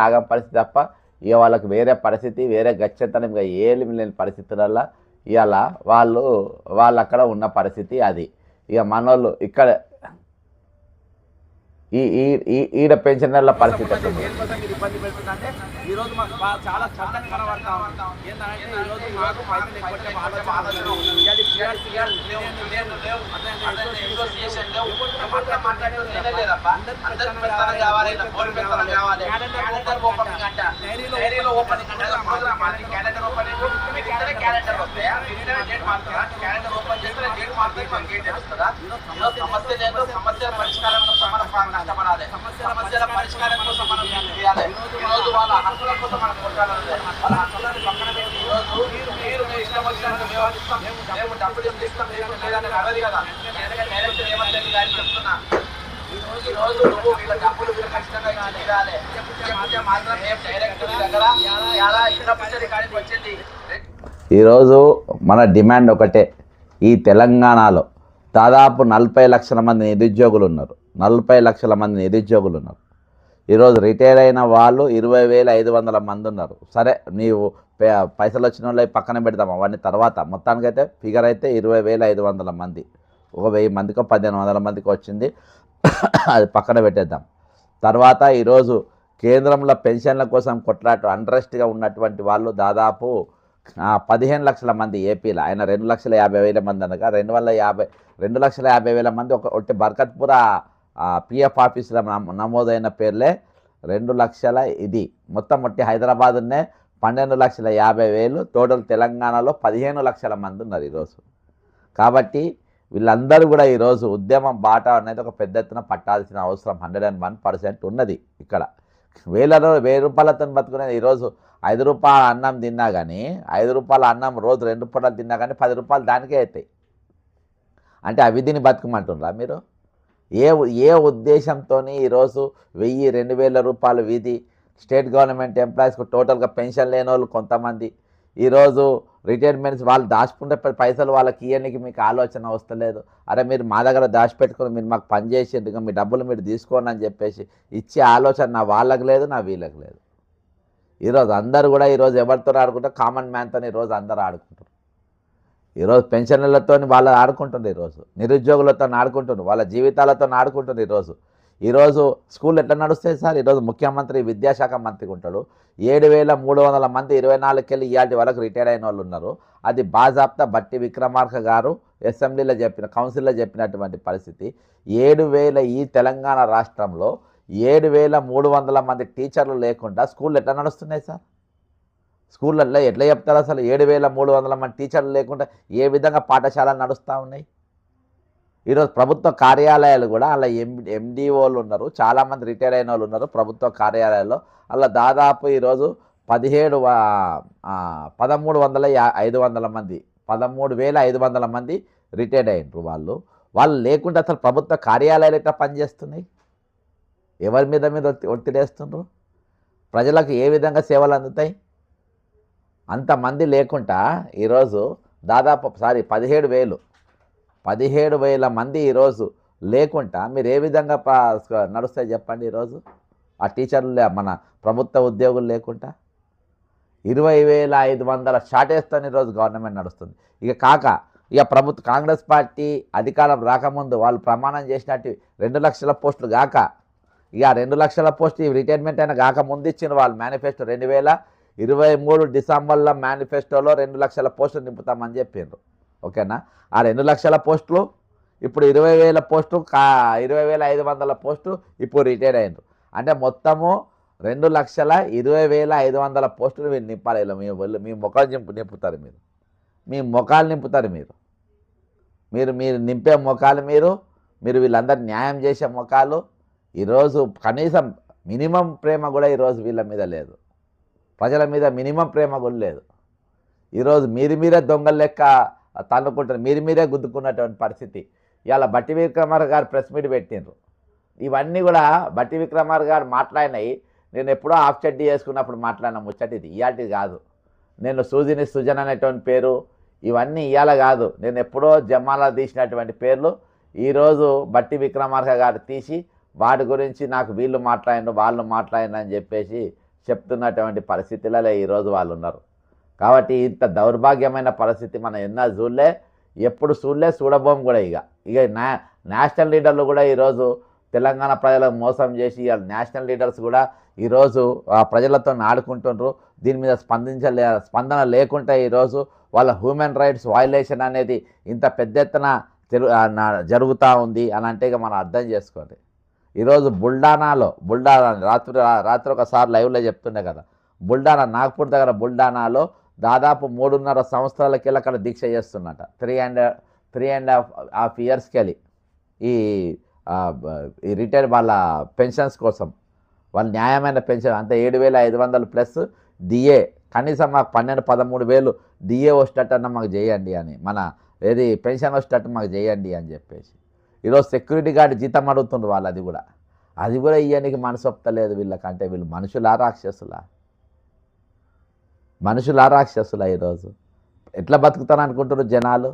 తప్ప ఇక వాళ్ళకి వేరే పరిస్థితి, వేరే గచ్చంతనం ఇక ఏమి లేని పరిస్థితులలో ఇవాళ వాళ్ళు అక్కడ ఉన్న పరిస్థితి అది. ఇక మనోళ్ళు ఇక్కడ ఈడ పెన్షనర్ల పరిస్థితి ఇబ్బంది పెడుతుందంటే ఈరోజు మాకు చాలా స్పష్టంగా కనబడతా ఉంటాం. ఏంటంటే ఈరోజు మాకు పైసలు ఎక్కువ సమస్యల పరిష్కారం కష్టపడాలి. సమస్యల పరిష్కారం కోసం మనం చేయాలి. ఈరోజు వాళ్ళ హక్కుల కోసం మనం కొట్టాలి. వాళ్ళ హక్కులను పక్కన పెట్టి ఈరోజు మీరు ఇష్టం వచ్చినట్టు వ్యవహరిస్తాం, మేము డబ్బులు ఇస్తాం లేదని అడగదు కదా. డైరెక్ట్ రేవంత్ రెడ్డి గారికి చెప్తున్నా, ఈరోజు నువ్వు వీళ్ళ డబ్బులు వీళ్ళు ఖచ్చితంగా ఇవ్వాలి. మాత్రం మేము డైరెక్ట్ దగ్గర ఇతర పిచ్చడి కాడికి వచ్చింది. ఈరోజు మన డిమాండ్ ఒకటే. ఈ తెలంగాణలో దాదాపు 40 లక్షల మంది నిరుద్యోగులు ఉన్నారు. 40 లక్షల మంది నిరుద్యోగులు ఉన్నారు. ఈరోజు రిటైర్ అయిన వాళ్ళు 20,500 మంది ఉన్నారు. సరే, నీవు పైసలు వచ్చిన వాళ్ళు పక్కన పెడదాం, అవన్నీ తర్వాత. మొత్తానికైతే ఫిగర్ అయితే 20,500 మంది. ఒక 1000 మందికో 1,500 మందికి వచ్చింది, అది పక్కన పెట్టేద్దాం. తర్వాత ఈరోజు కేంద్రంలో పెన్షన్ల కోసం కొట్లాట అంట్రెస్ట్గా ఉన్నటువంటి వాళ్ళు దాదాపు 15 లక్షల మంది ఏపీలో. ఆయన 2,50,000 మంది అనగా 2,50,000 మంది ఒకటి బర్కత్పుర PF ఆఫీసులో నమోదైన పేర్లే 2 లక్షల. ఇది మొత్తం హైదరాబాద్నే 12,50,000. టోటల్ తెలంగాణలో 15 లక్షల మంది ఉన్నారు ఈరోజు. కాబట్టి వీళ్ళందరూ కూడా ఈరోజు ఉద్యమం బాట అనేది ఒక పెద్ద ఎత్తున పట్టాల్సిన అవసరం 101% ఉన్నది. ఇక్కడ 1,000 రూపాయలతో బతుకునేది. ఈరోజు 5 రూపాయల అన్నం తిన్నా కానీ, 5 రూపాయల అన్నం రోజు 2 పూటలు తిన్నా కానీ 10 రూపాయలు దానికే అవుతాయి. అంటే అవిధిని బతుకమంటున్నారా మీరు? ఏ ఉద్దేశంతో ఈరోజు 1,000-2,000 రూపాయలు వీధి స్టేట్ గవర్నమెంట్ ఎంప్లాయీస్కు టోటల్గా పెన్షన్ లేని వాళ్ళు కొంతమంది, ఈరోజు రిటైర్మెంట్స్ వాళ్ళు దాచుకుంటే పైసలు వాళ్ళకి ఇవ్వడానికి మీకు ఆలోచన వస్తలేదు. అరే మీరు మా దగ్గర దాచిపెట్టుకుని మీరు మాకు పని చేసేది, మీ డబ్బులు మీరు తీసుకోండి అని చెప్పేసి ఇచ్చే ఆలోచన నా వాళ్ళకి లేదు, నా వీళ్ళకి లేదు. ఈరోజు అందరూ కూడా ఈరోజు ఎవరితో ఆడుకుంటారు? కామన్ మ్యాన్తో ఈరోజు అందరూ ఆడుకుంటారు. ఈరోజు పెన్షన్లతో వాళ్ళు ఆడుకుంటున్నారు, ఈరోజు నిరుద్యోగులతో ఆడుకుంటున్నారు, వాళ్ళ జీవితాలతో ఆడుకుంటున్నారు. ఈరోజు స్కూల్ ఎట్లా నడుస్తాయి సార్? ఈరోజు ముఖ్యమంత్రి విద్యాశాఖ మంత్రికి ఉంటాడు. 7,300 మంది 24కి వెళ్ళి ఇవాటి వరకు రిటైర్ అయిన వాళ్ళు ఉన్నారు. అది బాజాప్తా బట్టి విక్రమార్క గారు అసెంబ్లీలో కౌన్సిల్లో చెప్పినటువంటి పరిస్థితి. 7,000 ఈ తెలంగాణ రాష్ట్రంలో 7,300 మంది టీచర్లు లేకుండా స్కూళ్ళు ఎట్లా నడుస్తున్నాయి సార్? స్కూళ్ళల్లో ఎట్లా చెప్తారు అసలు? 7,300 మంది టీచర్లు లేకుండా ఏ విధంగా పాఠశాలలు నడుస్తూ ఉన్నాయి? ఈరోజు ప్రభుత్వ కార్యాలయాలు కూడా అలా ఎండిఓలు ఉన్నారు, చాలామంది రిటైర్ అయిన వాళ్ళు ఉన్నారు ప్రభుత్వ కార్యాలయాల్లో. అలా దాదాపు ఈరోజు 13,500 మంది 13,500 మంది రిటైర్డ్ అయినరు. వాళ్ళు లేకుండా అసలు ప్రభుత్వ కార్యాలయాలు ఎట్లా పనిచేస్తున్నాయి? ఎవరి మీద ఒత్తిడేస్తున్నారు? ప్రజలకు ఏ విధంగా సేవలు అందుతాయి? అంతమంది లేకుండా ఈరోజు దాదాపు 17,000 మంది ఈరోజు లేకుండా మీరు ఏ విధంగా నడుస్తాయి చెప్పండి? ఈరోజు ఆ టీచర్లు మన ప్రభుత్వ ఉద్యోగులు లేకుండా 20,500 షార్టేజ్తో ఈరోజు గవర్నమెంట్ నడుస్తుంది. ఇక కాంగ్రెస్ పార్టీ అధికారం రాకముందు వాళ్ళు ప్రమాణం చేసినట్టు 2 లక్షల పోస్టులు కాక, ఇక 2 లక్షల పోస్టు రిటైర్మెంట్ అయినా కాక ముందు ఇచ్చిన వాళ్ళు మేనిఫెస్టో 2023 డిసెంబర్లో మేనిఫెస్టోలో 2 లక్షల పోస్టులు నింపుతామని చెప్పిండ్రు. ఓకేనా? ఆ 2 లక్షల పోస్టులు ఇప్పుడు 20,000 పోస్టు 20,500 పోస్టు ఇప్పుడు రిటైర్ అయినరు. అంటే మొత్తము 2,20,500 పోస్టులు మీరు నింపాలి. మీ మొక్కలు నింపుతారు, మీ మొక్కలు నింపుతారు. మీరు నింపే మొక్కలు మీరు వీళ్ళందరూ న్యాయం చేసే మొక్కలు. ఈరోజు కనీసం మినిమం ప్రేమ కూడా ఈరోజు వీళ్ళ మీద లేదు, ప్రజల మీద మినిమం ప్రేమ కూడా లేదు. ఈరోజు మీరే దొంగల లెక్క తన్నుకుంటారు, మీరే గుద్దుకున్నటువంటి పరిస్థితి. ఇవాళ బట్టి విక్రమార్క గారు ప్రెస్ మీట్ పెట్టిండ్రు. ఇవన్నీ కూడా బట్టి విక్రమార్క గారు మాట్లాడినాయి. నేను ఎప్పుడో ఆఫ్ చెడ్డీ చేసుకున్నప్పుడు మాట్లాడిన ముచ్చటిది, ఇయాటిది కాదు. నేను సుజన్ అనేటువంటి పేరు ఇవన్నీ ఇవాళ కాదు, నేను ఎప్పుడో జమాలా తీసినటువంటి పేర్లు ఈరోజు బట్టి విక్రమార్క గారు తీసి వాటి గురించి నాకు వీళ్ళు మాట్లాడిండ్రు వాళ్ళు మాట్లాడిండ్రు అని చెప్పేసి చెప్తున్నటువంటి పరిస్థితులలో ఈరోజు వాళ్ళు ఉన్నారు. కాబట్టి ఇంత దౌర్భాగ్యమైన పరిస్థితి మనం ఎప్పుడు చూడబోం కూడా. ఇక నేషనల్ లీడర్లు కూడా ఈరోజు తెలంగాణ ప్రజలకు మోసం చేసి నేషనల్ లీడర్స్ కూడా ఈరోజు ప్రజలతో ఆడుకుంటున్నారు. దీని మీద స్పందన లేకుండా ఈరోజు వాళ్ళ హ్యూమన్ రైట్స్ వయలేషన్ అనేది ఇంత పెద్ద ఎత్తున జరుగుతూ ఉంది అని అంటే ఇక మనం అర్థం చేసుకోండి. ఈరోజు బుల్డానా రాత్రి ఒకసారి లైవ్లో చెప్తుండే కదా, నాగ్పూర్ దగ్గర బుల్డానాలో దాదాపు 3.5 సంవత్సరాలకి వెళ్ళి అక్కడ దీక్ష చేస్తున్నట. 3.5 ఇయర్స్కి వెళ్ళి ఈ రిటైర్ వాళ్ళ పెన్షన్స్ కోసం, వాళ్ళ న్యాయమైన పెన్షన్ అంతే 7,500 ప్లస్ డిఏ, కనీసం మాకు 12,000-13,000 డిఏ వచ్చేటట్టన్నా మాకు చేయండి అని, మన పెన్షన్ వచ్చేటట్టు మాకు చేయండి అని చెప్పేసి ఈరోజు సెక్యూరిటీ గార్డ్ జీతం అడుగుతుండ్రు వాళ్ళు. అది కూడా ఇయ్యడానికి మనసు ఒప్పలేదు వీళ్ళకంటే. వీళ్ళు మనుషులా రాక్షసులా? ఈరోజు ఎట్లా బతుకుతారు అనుకుంటున్నారు జనాలు?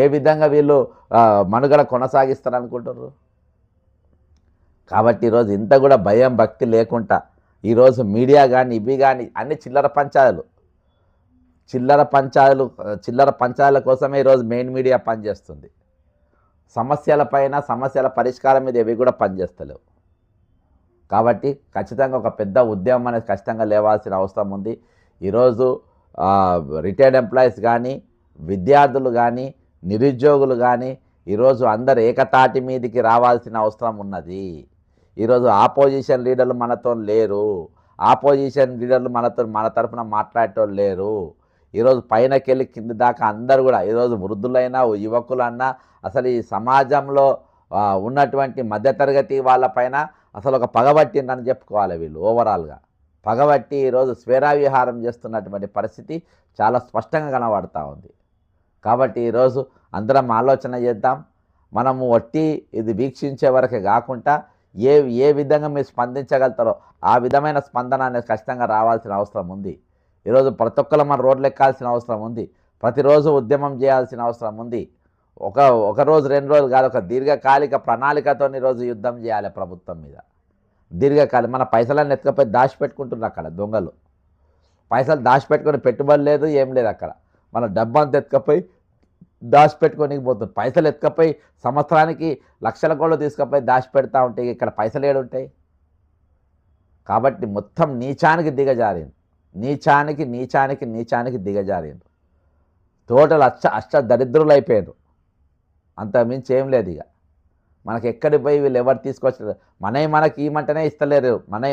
ఏ విధంగా వీళ్ళు మనుగడ కొనసాగిస్తారు అనుకుంటున్నారు? కాబట్టి ఈరోజు ఇంత కూడా భయం భక్తి లేకుండా ఈరోజు మీడియా కానీ ఇవి కానీ అన్ని చిల్లర పంచాయతీల కోసమే ఈరోజు మెయిన్ మీడియా పనిచేస్తుంది. సమస్యల పరిష్కారం మీద ఇవి కూడా పనిచేస్తలేవు. కాబట్టి ఖచ్చితంగా ఒక పెద్ద ఉద్యమం అనేది ఖచ్చితంగా లేవాల్సిన అవసరం ఉంది. ఈరోజు రిటైర్డ్ ఎంప్లాయీస్ కానీ, విద్యార్థులు కానీ, నిరుద్యోగులు కానీ ఈరోజు అందరు ఏకతాటి మీదికి రావాల్సిన అవసరం ఉన్నది. ఈరోజు ఆపోజిషన్ లీడర్లు మనతో లేరు, మన తరఫున మాట్లాడేటోళ్ళు లేరు. ఈరోజు పైనకెళ్ళి కింద దాకా అందరు కూడా ఈరోజు వృద్ధులైనా యువకులన్నా అసలు ఈ సమాజంలో ఉన్నటువంటి మధ్యతరగతి వాళ్ళపైన అసలు ఒక పగబట్టిందని చెప్పుకోవాలి. వీళ్ళు ఓవరాల్గా పగబట్టి ఈరోజు స్వేరావిహారం చేస్తున్నటువంటి పరిస్థితి చాలా స్పష్టంగా కనబడుతూ ఉంది. కాబట్టి ఈరోజు అందరం ఆలోచన చేద్దాం. మనము ఇది వీక్షించే వరకే కాకుండా ఏ విధంగా మీరు స్పందించగలుగుతారో ఆ విధమైన స్పందన అనేది ఖచ్చితంగా రావాల్సిన అవసరం ఉంది. ఈరోజు ప్రతి ఒక్కరు మన రోడ్లు ఎక్కాల్సిన అవసరం ఉంది, ప్రతిరోజు ఉద్యమం చేయాల్సిన అవసరం ఉంది. ఒక రోజు 2 రోజులు కాదు, ఒక దీర్ఘకాలిక ప్రణాళికతో ఈరోజు యుద్ధం చేయాలి ప్రభుత్వం మీద. దీర్ఘకాలం మన పైసలన్నీ ఎత్తుకపోయి దాచిపెట్టుకుంటున్నారు అక్కడ దొంగలు. పైసలు దాచిపెట్టుకొని పెట్టుబడి లేదు, ఏం లేదు అక్కడ. మన డబ్బు అంతా ఎత్తుకపోయి దాచిపెట్టుకొని పోతుంది. పైసలు ఎత్తుకపోయి సంవత్సరానికి లక్షల కోళ్ళు తీసుకుపోయి దాచిపెడతా ఉంటే ఇక్కడ పైసలు ఏడుంటాయి? కాబట్టి మొత్తం నీచానికి దిగజారింది, నీచానికి దిగజారింది. టోటల్ అష్ట దరిద్రులు అయిపోయారు. అంత మించి ఏం లేదు. ఇక మనకి ఎక్కడికి పోయి వీళ్ళు ఎవరు తీసుకొచ్చారు? మనకి ఇవ్వమంటేనే ఇస్తలేరు,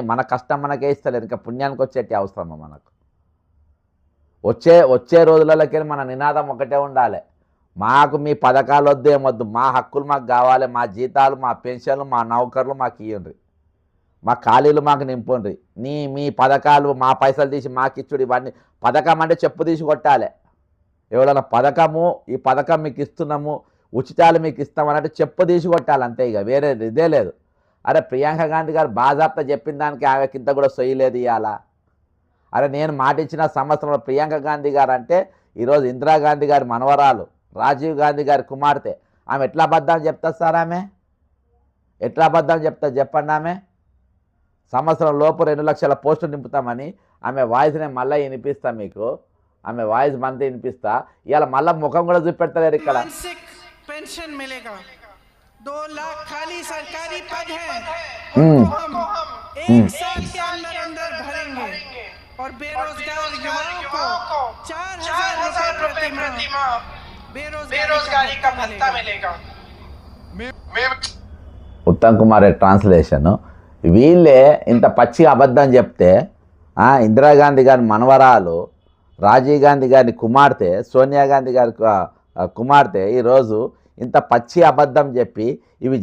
మన కష్టం మనకే ఇస్తలేరు. ఇంకా పుణ్యానికి వచ్చేటి అవసరమా మనకు? వచ్చే రోజులకి మన నినాదం ఒకటే ఉండాలి, మాకు మీ పథకాలు వద్దు, ఏమొద్దు, మా హక్కులు మాకు కావాలి, మా జీతాలు, మా పెన్షన్లు, మా నౌకర్లు మాకు ఇవ్వండి, మా ఖాళీలు మాకు నింపండి. మీ పథకాలు మా పైసలు తీసి మాకు ఇచ్చుడు. ఇవన్నీ పథకం అంటే చెప్పు తీసి కొట్టాలి. ఎవడన్నా పథకము, ఈ పథకం మీకు ఇస్తున్నాము, ఉచితాలు మీకు ఇస్తామన్నట్టు చెప్పు తీసి కొట్టాలి అంతే. ఇక వేరే ఇదే లేదు. అరే ప్రియాంక గాంధీ గారు బాజాప్తా చెప్పిన దానికి ఆమెకింత కూడా సొయ్యలేదు ఇవాళ. అరే నేను మాట ఇచ్చిన సంవత్సరంలో ప్రియాంక గాంధీ గారు అంటే ఈరోజు ఇందిరాగాంధీ గారి మనవరాలు, రాజీవ్ గాంధీ గారి కుమార్తె. ఆమె ఎట్లా అబద్ధం చెప్తా సార్? ఆమె ఎట్లా అబద్ధం చెప్తా చెప్పండి? ఆమె సంవత్సరం లోపు 2 లక్షల పోస్టులు నింపుతామని ఆమె వాయిస్ నేను మళ్ళీ వినిపిస్తా మీకు. ఆమె వాయిస్ మంది వినిపిస్తా. ఇవాళ మళ్ళీ ముఖం కూడా చూపెడతలేరు ఇక్కడ. पेंशन मिलेगा, 2 लाख खाली सरकारी पद हैं, उनको हम 1 साल के अंदर अंदर भरेंगे और बेरोजगार युवाओं को 4,000 रुपए प्रति माह बेरोजगारी का भत्ता मिलेगा. ఉత్తమ్ కుమార్ ట్రాన్స్లేషన్. వీళ్ళే ఇంత పచ్చి అబద్ధం చెప్తే ఇందిరాగాంధీ గారి మనవరాలు, రాజీవ్ గాంధీ గారి కుమార్తె, సోనియా గాంధీ గారి కుమార్తె ఈరోజు ఇంత పచ్చి అబద్ధం చెప్పి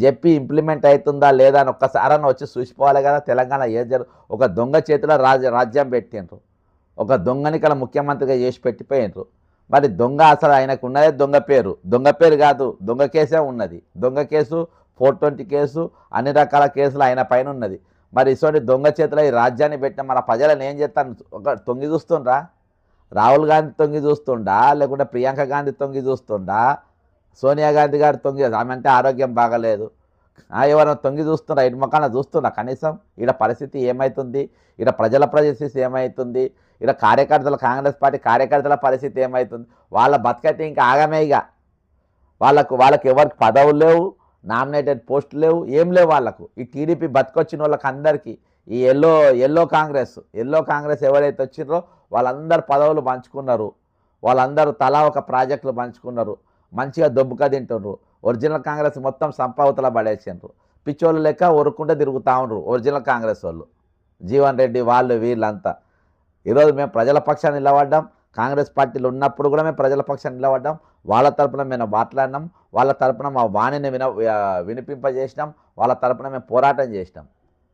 చెప్పి ఇంప్లిమెంట్ అవుతుందా లేదా అని ఒక్కసారన్నా వచ్చి చూసిపోవాలి కదా. తెలంగాణ ఒక దొంగ చేతిలో రాజ్యం పెట్టిండ్రు, ఒక దొంగని ఇక్కడ ముఖ్యమంత్రిగా చేసి పెట్టిపోయినరు. మరి దొంగ అసలు ఆయనకు ఉన్నదే దొంగ పేరు కాదు, దొంగ కేసే ఉన్నది. దొంగ కేసు, 420 కేసు, అన్ని రకాల కేసులు ఆయన పైన ఉన్నది. మరి ఇటువంటి దొంగ చేతిలో ఈ రాజ్యాన్ని పెట్టిన మన ప్రజలను ఏం చేస్తాను? ఒక తొంగి చూస్తుండ్రా? రాహుల్ గాంధీ తొంగి చూస్తుండా, లేకుంటే ప్రియాంక గాంధీ తొంగి చూస్తుండా, సోనియా గాంధీ గారు తొంగి? ఆమె అంటే ఆరోగ్యం బాగలేదు, ఎవరైనా తొంగి చూస్తుండ్రా? ఇటు మొక్కన చూస్తుండ్రా? కనీసం ఈడ పరిస్థితి ఏమవుతుంది? ఈడ ప్రజల పరిస్థితి ఏమవుతుంది? ఈడ కార్యకర్తల, కాంగ్రెస్ పార్టీ కార్యకర్తల పరిస్థితి ఏమవుతుంది? వాళ్ళ బతకైతే ఇంకా ఆగమే. ఇక వాళ్ళకు ఎవరికి పదవులు లేవు, నామినేటెడ్ పోస్టులు లేవు, ఏం లేవు వాళ్ళకు. ఈ టీడీపీ బతికొచ్చిన వాళ్ళకి అందరికీ ఈ ఎల్లో కాంగ్రెస్ ఎవరైతే వచ్చిండ్రో వాళ్ళందరూ పదవులు పంచుకున్నారు, వాళ్ళందరూ తలా ఒక ప్రాజెక్టులు పంచుకున్నారు, మంచిగా దొబ్బుక తింటున్నారు. ఒరిజినల్ కాంగ్రెస్ మొత్తం సంపవతల పడేసిండ్రు. పిచ్చోళ్ళు లెక్క ఒరుక్కుంటే తిరుగుతూ ఉండరు ఒరిజినల్ కాంగ్రెస్ వాళ్ళు, జీవన్ రెడ్డి వాళ్ళు వీళ్ళంతా. ఈరోజు మేము ప్రజల పక్షాన్ని నిలబడ్డాం, కాంగ్రెస్ పార్టీలు ఉన్నప్పుడు కూడా మేము ప్రజల పక్షాన్ని నిలబడ్డాం. వాళ్ళ తరపున మేము మాట్లాడినాం, వాళ్ళ తరపున మా వాణిని వినిపింపజేసినాం, వాళ్ళ తరపున మేము పోరాటం చేసినాం.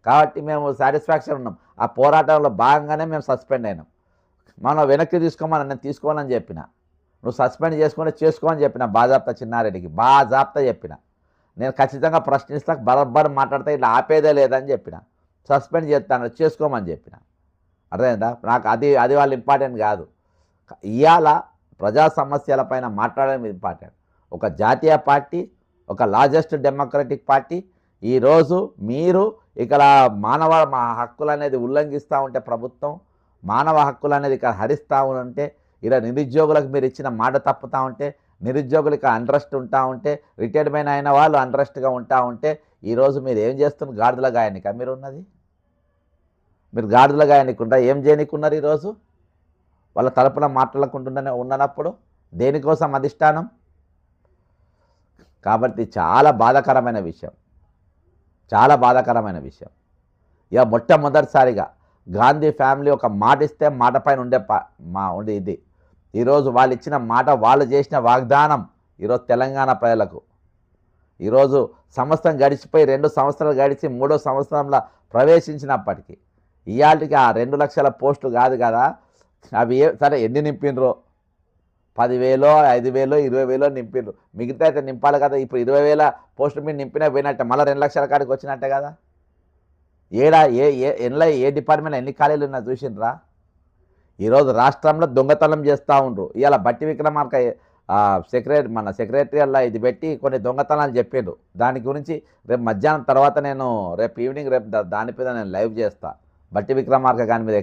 కాబట్టి మేము సాటిస్ఫాక్షన్ ఉన్నాం. ఆ పోరాటంలో భాగంగానే మేము సస్పెండ్ అయినాం. మనం వెనక్కి తీసుకోమని నేను తీసుకోవాలని చెప్పిన, నువ్వు సస్పెండ్ చేసుకోమని చెప్పిన బాజాప్తా చిన్నారెడ్డికి బాజాప్తా చెప్పిన. నేను ఖచ్చితంగా ప్రశ్నిస్తా, బరబ్బర్ మాట్లాడితే ఇట్లా ఆపేదే లేదని చెప్పిన. సస్పెండ్ చేసుకోమని చెప్పిన. అర్థమైందా? నాకు అది వాళ్ళు ఇంపార్టెంట్ కాదు. ఇవాళ ప్రజా సమస్యలపైన మాట్లాడడం ఇంపార్టెంట్. ఒక జాతీయ పార్టీ, ఒక లార్జెస్ట్ డెమోక్రటిక్ పార్టీ, ఈరోజు మీరు ఇక్కడ మానవ హక్కులు అనేది ఉల్లంఘిస్తూ ఉంటే, ప్రభుత్వం మానవ హక్కులు అనేది ఇక్కడ హరిస్తూ ఉంటే, ఇలా నిరుద్యోగులకు మీరు ఇచ్చిన మాట తప్పుతూ ఉంటే, నిరుద్యోగులకు అన్రెస్ట్ ఉంటా ఉంటే, రిటైర్మెంట్ అయిన వాళ్ళు అన్రెస్ట్గా ఉంటా ఉంటే, ఈరోజు మీరు ఏం చేస్తున్నారు? గాడిదల గాయానిక మీరు ఉన్నది? మీరు గాడిదల గాయానికుండా ఏం చేయనికున్నారు? ఈరోజు వాళ్ళ తరపున మాట్లాడకుండా ఉన్నప్పుడు దేనికోసం అధిష్టానం? కాబట్టి చాలా బాధాకరమైన విషయం. ఇక మొట్టమొదటిసారిగా గాంధీ ఫ్యామిలీ ఒక మాట ఇస్తే మాట పైన ఉండే ఇది. ఈరోజు వాళ్ళు ఇచ్చిన మాట, వాళ్ళు చేసిన వాగ్దానం ఈరోజు తెలంగాణ ప్రజలకు ఈరోజు సంవత్సరం గడిచిపోయి 2 సంవత్సరాలు గడిచి 3వ సంవత్సరంలో ప్రవేశించినప్పటికీ ఇవాళకి ఆ 2 లక్షల పోస్టులు కాదు కదా, అవి సరే ఎన్ని నింపినరో, 10,000, 5,000, 20,000 నింపినరు. మిగతా అయితే నింపాలి కదా. ఇప్పుడు 20,000 పోస్టులు మీరు నింపినా పోయినట్టే, మళ్ళీ 2 లక్షల కాడికి వచ్చినట్టే కదా. ఏ డిపార్ట్మెంట్లో ఎన్ని ఖాళీలు ఉన్నా చూసిండ్రా? ఈరోజు రాష్ట్రంలో దొంగతనం చేస్తూ ఉండ్రు. ఇవాళ బట్టి విక్రమార్క మన సెక్రటరీలో ఇది పెట్టి కొన్ని దొంగతనాలు చెప్పిండ్రు. దాని గురించి రేపు మధ్యాహ్నం తర్వాత నేను రేపు ఈవినింగ్ దాని మీద నేను లైవ్ చేస్తా. బట్టి విక్రమార్క దాని మీద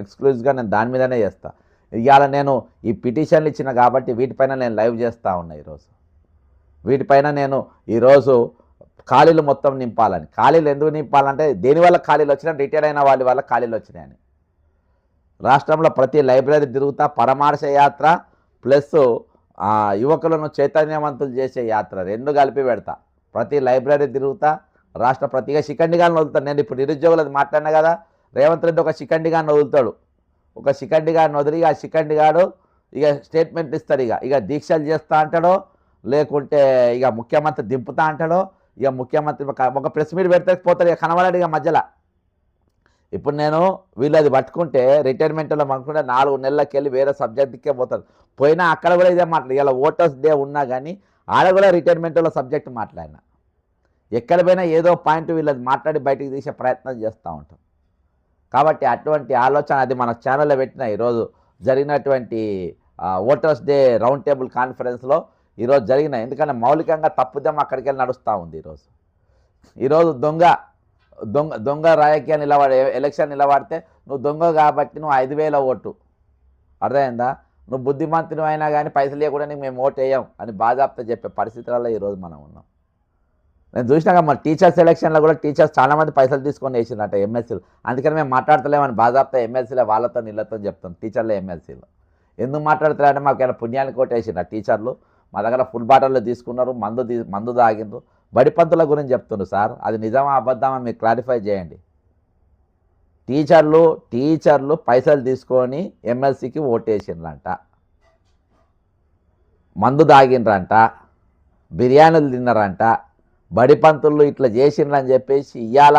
ఎక్స్క్లూజివ్గా నేను దాని మీదనే చేస్తా. ఇవాళ నేను ఈ పిటిషన్లు ఇచ్చిన కాబట్టి వీటిపైన నేను లైవ్ చేస్తూ ఉన్నా. వీటిపైన నేను ఈరోజు ఖాళీలు మొత్తం నింపాలని. ఖాళీలు ఎందుకు నింపాలంటే దేనివల్ల ఖాళీలు వచ్చినా రిటైర్ అయిన వాళ్ళ వల్ల ఖాళీలు వచ్చినాయని. రాష్ట్రంలో ప్రతి లైబ్రరీ తిరుగుతా పరమార్శ యాత్ర ప్లస్ యువకులను చైతన్యవంతులు చేసే యాత్ర రెండు కలిపి పెడతా. ప్రతి లైబ్రరీ తిరుగుతా రాష్ట్ర ప్రతిగా శిఖండిగాన్ని వదులుతాను. నేను ఇప్పుడు నిరుద్యోగులది మాట్లాడినా కదా, రేవంత్ రెడ్డి ఒక శిఖండిగాన్ని వదులుతాడు. ఒక శిఖండిగాన్ని వదిలి ఆ శిఖండిగాడు ఇక స్టేట్మెంట్ ఇస్తాడు. ఇక దీక్షలు చేస్తా అంటాడో లేకుంటే ఇక ముఖ్యమంత్రి దింపుతా అంటాడో. ఇక ముఖ్యమంత్రి ఒక ప్రెస్ మీట్ పెడితే పోతాడు. ఇక కనబడాడు ఇక మధ్యలో. ఇప్పుడు నేను వీళ్ళది పట్టుకుంటే రిటైర్మెంట్లో అనుకుంటే 4 నెలలకి వెళ్ళి వేరే సబ్జెక్ట్కే పోతారు. పోయినా అక్కడ కూడా ఇదే మాట్లాడు. ఇలా ఓటర్స్ డే ఉన్నా కానీ ఆడ కూడా రిటైర్మెంట్లో సబ్జెక్ట్ మాట్లాడినా. ఎక్కడ పోయినా ఏదో పాయింట్ వీళ్ళది మాట్లాడి బయటికి తీసే ప్రయత్నం చేస్తూ ఉంటాం. కాబట్టి అటువంటి ఆలోచన అది మన ఛానల్లో పెట్టిన ఈరోజు జరిగినటువంటి ఓటర్స్ డే రౌండ్ టేబుల్ కాన్ఫరెన్స్లో ఈరోజు జరిగిన. ఎందుకంటే మౌలికంగా తప్పుదం అక్కడికి వెళ్ళి నడుస్తూ ఉంది. ఈరోజు దొంగ రాజకీయాలు ఎలక్షన్ నిలబడితే నువ్వు దొంగ కాబట్టి నువ్వు 5,000 ఓటు. అర్థమైందా? నువ్వు బుద్ధిమంతులు అయినా కానీ పైసలు లేకుండా నీకు మేము ఓటు వేయం అని బాజాప్తా చెప్పే పరిస్థితులలో ఈరోజు మనం ఉన్నాం. నేను చూసినాక మన టీచర్స్ ఎలక్షన్లో కూడా టీచర్స్ చాలామంది పైసలు తీసుకొని వేసిందట ఎమ్మెల్సీలు. అందుకని మేము మాట్లాడతలేమని బాజాప్తా ఎమ్మెల్సీలో వాళ్ళతో నీళ్ళతో చెప్తాం. టీచర్లు ఎమ్మెల్సీలు ఎందుకు మాట్లాడతారంటే మాకు ఏమైనా పుణ్యానికి ఓటు వేసిండ్రు టీచర్లు. మా దగ్గర ఫుల్ బాటిల్లో తీసుకున్నారు, మందు తాగిండ్రు. బడిపంతుల గురించి చెప్తున్నారు సార్. అది నిజమా అబద్ధమా మీరు క్లారిఫై చేయండి. టీచర్లు పైసలు తీసుకొని ఎమ్మెల్సీకి ఓటేసిండ్రంట, మందు తాగిండ్రంట, బిర్యానీలు తిన్నారంట, బడిపంతులు ఇట్లా చేసిండ్రని చెప్పేసి ఇవాళ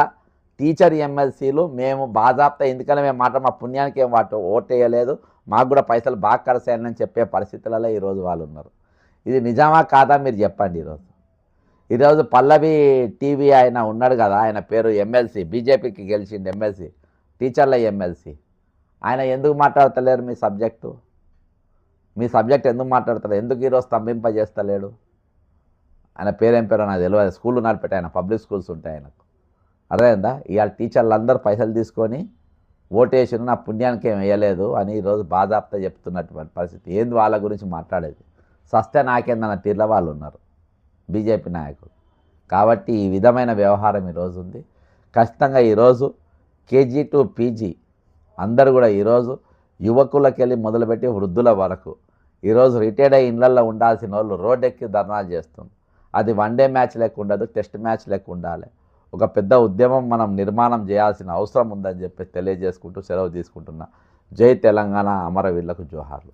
టీచర్ ఎమ్మెల్సీలు మేము బాజాప్తా ఎందుకని మేము మా పుణ్యానికి ఏం ఓటేయలేదు, మాకు కూడా పైసలు బాగా ఖర్చయ్యాయని చెప్పే పరిస్థితులలో ఈరోజు వాళ్ళు ఉన్నారు. ఇది నిజమా కాదా మీరు చెప్పండి. ఈరోజు పల్లవి టీవీ ఆయన ఉన్నాడు కదా, ఆయన పేరు ఎమ్మెల్సీ, బీజేపీకి గెలిచిండు ఎమ్మెల్సీ, టీచర్ల ఎమ్మెల్సీ. ఆయన ఎందుకు మాట్లాడతలేరు మీ సబ్జెక్టు ఎందుకు మాట్లాడతలేరు? ఎందుకు ఈరోజు స్తంభింపజేస్తలేడు? ఆయన పేరేం పేరో నాకు తెలియదు. స్కూళ్ళు నడిపెట్టే ఆయన పబ్లిక్ స్కూల్స్ ఉంటాయి ఆయనకు. అర్థమైందా? ఇవాళ టీచర్లు అందరూ పైసలు తీసుకొని ఓటేషన్ నా పుణ్యానికి ఏం వేయలేదు అని ఈరోజు బాజాప్తా చెప్తున్నటువంటి పరిస్థితి. ఏంది వాళ్ళ గురించి మాట్లాడేది? సస్తే నాకేందన్న తీర్ల వాళ్ళు ఉన్నారు బీజేపీ నాయకులు. కాబట్టి ఈ విధమైన వ్యవహారం ఈరోజు ఉంది. ఖచ్చితంగా ఈరోజు కేజీ టు పీజీ అందరూ కూడా ఈరోజు యువకులకెళ్ళి మొదలుపెట్టి వృద్ధుల వరకు ఈరోజు రిటైర్డ్ అయ్యి ఇళ్లల్లో ఉండాల్సిన వాళ్ళు రోడ్డెక్కి ధర్నాలు చేస్తుంది. అది వన్డే మ్యాచ్ లెక్క ఉండదు, టెస్ట్ మ్యాచ్ లెక్క ఉండాలి. ఒక పెద్ద ఉద్యమం మనం నిర్మాణం చేయాల్సిన అవసరం ఉందని చెప్పి తెలియజేసుకుంటూ సెలవు తీసుకుంటున్నా. జై తెలంగాణ, అమరవీరులకు జోహార్లు.